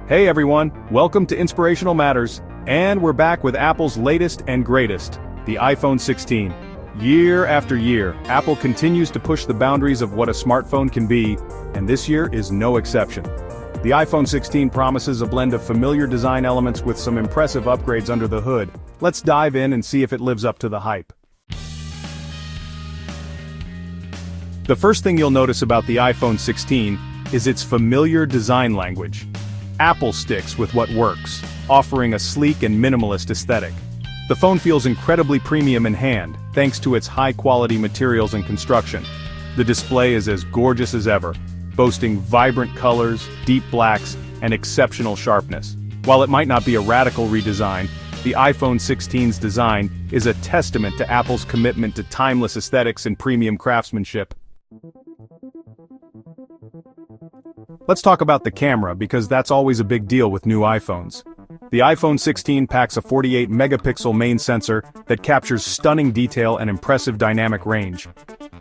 Hey everyone, welcome to Inspirational Matters, and we're back with Apple's latest and greatest, the iPhone 16. Year after year, Apple continues to push the boundaries of what a smartphone can be, and this year is no exception. The iPhone 16 promises a blend of familiar design elements with some impressive upgrades under the hood. Let's dive in and see if it lives up to the hype. The first thing you'll notice about the iPhone 16 is its familiar design language. Apple sticks with what works, offering a sleek and minimalist aesthetic. The phone feels incredibly premium in hand, thanks to its high-quality materials and construction. The display is as gorgeous as ever, boasting vibrant colors, deep blacks, and exceptional sharpness. While it might not be a radical redesign, the iPhone 16's design is a testament to Apple's commitment to timeless aesthetics and premium craftsmanship. Let's talk about the camera because that's always a big deal with new iPhones. The iPhone 16 packs a 48-megapixel main sensor that captures stunning detail and impressive dynamic range.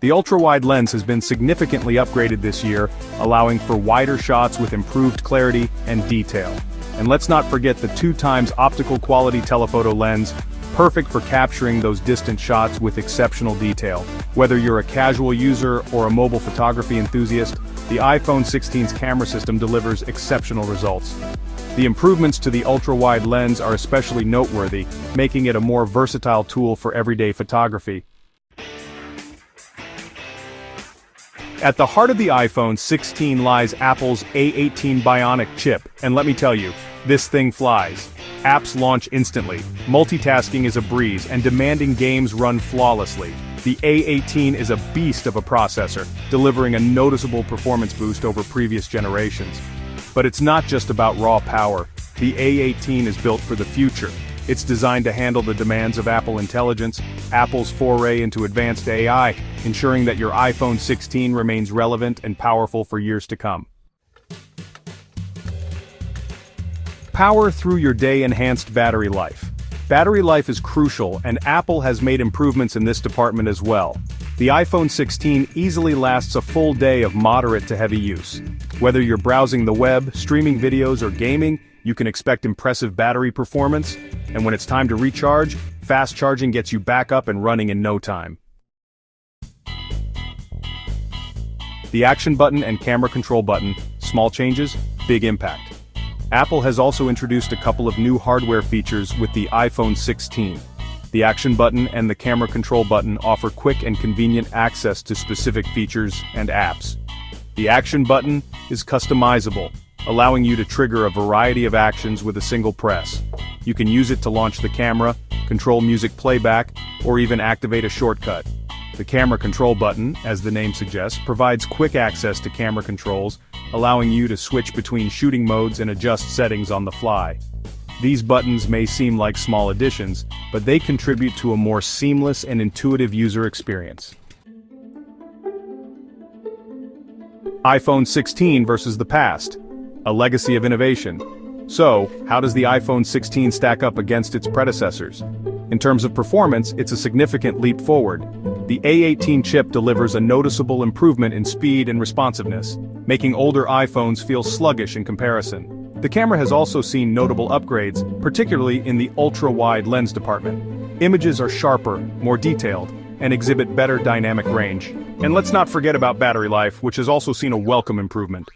The ultra-wide lens has been significantly upgraded this year, allowing for wider shots with improved clarity and detail. And let's not forget the 2x optical quality telephoto lens, perfect for capturing those distant shots with exceptional detail. Whether you're a casual user or a mobile photography enthusiast, the iPhone 16's camera system delivers exceptional results. The improvements to the ultra-wide lens are especially noteworthy, making it a more versatile tool for everyday photography. At the heart of the iPhone 16 lies Apple's A18 Bionic chip, and let me tell you, this thing flies. Apps launch instantly, multitasking is a breeze, and demanding games run flawlessly. The A18 is a beast of a processor, delivering a noticeable performance boost over previous generations. But it's not just about raw power. The A18 is built for the future. It's designed to handle the demands of Apple Intelligence, Apple's foray into advanced AI, ensuring that your iPhone 16 remains relevant and powerful for years to come. Power through your day enhanced battery life. Battery life is crucial, and Apple has made improvements in this department as well. The iPhone 16 easily lasts a full day of moderate to heavy use. Whether you're browsing the web, streaming videos, or gaming, you can expect impressive battery performance, and when it's time to recharge, fast charging gets you back up and running in no time. The action button and camera control button, small changes, big impact. Apple has also introduced a couple of new hardware features with the iPhone 16. The action button and the camera control button offer quick and convenient access to specific features and apps. The action button is customizable, allowing you to trigger a variety of actions with a single press. You can use it to launch the camera, control music playback, or even activate a shortcut. The camera control button, as the name suggests, provides quick access to camera controls, allowing you to switch between shooting modes and adjust settings on the fly. These buttons may seem like small additions, but they contribute to a more seamless and intuitive user experience. iPhone 16 versus the past. A legacy of innovation. So, how does the iPhone 16 stack up against its predecessors? In terms of performance, it's a significant leap forward. The A18 chip delivers a noticeable improvement in speed and responsiveness, making older iPhones feel sluggish in comparison. The camera has also seen notable upgrades, particularly in the ultra-wide lens department. Images are sharper, more detailed, and exhibit better dynamic range. And let's not forget about battery life, which has also seen a welcome improvement.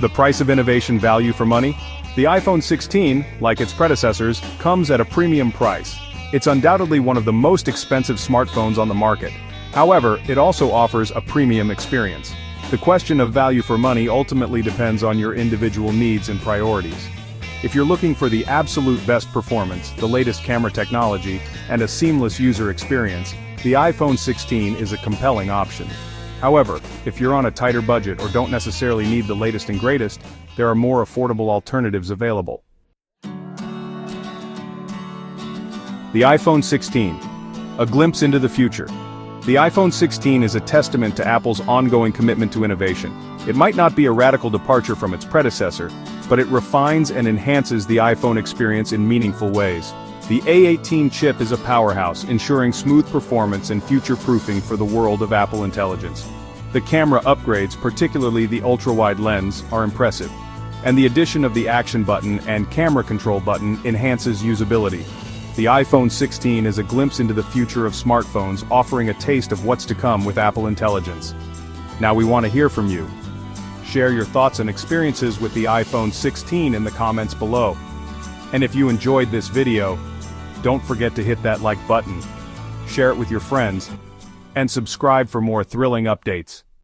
The price of innovation value for money? The iPhone 16, like its predecessors, comes at a premium price. It's undoubtedly one of the most expensive smartphones on the market. However, it also offers a premium experience. The question of value for money ultimately depends on your individual needs and priorities. If you're looking for the absolute best performance, the latest camera technology, and a seamless user experience, the iPhone 16 is a compelling option. However, if you're on a tighter budget or don't necessarily need the latest and greatest, there are more affordable alternatives available. The iPhone 16. A glimpse into the future. The iPhone 16 is a testament to Apple's ongoing commitment to innovation. It might not be a radical departure from its predecessor, but it refines and enhances the iPhone experience in meaningful ways. The A18 chip is a powerhouse, ensuring smooth performance and future-proofing for the world of Apple Intelligence. The camera upgrades, particularly the ultra-wide lens, are impressive. And the addition of the action button and camera control button enhances usability. The iPhone 16 is a glimpse into the future of smartphones, offering a taste of what's to come with Apple Intelligence. Now we want to hear from you. Share your thoughts and experiences with the iPhone 16 in the comments below. And if you enjoyed this video, don't forget to hit that like button, share it with your friends, and subscribe for more thrilling updates.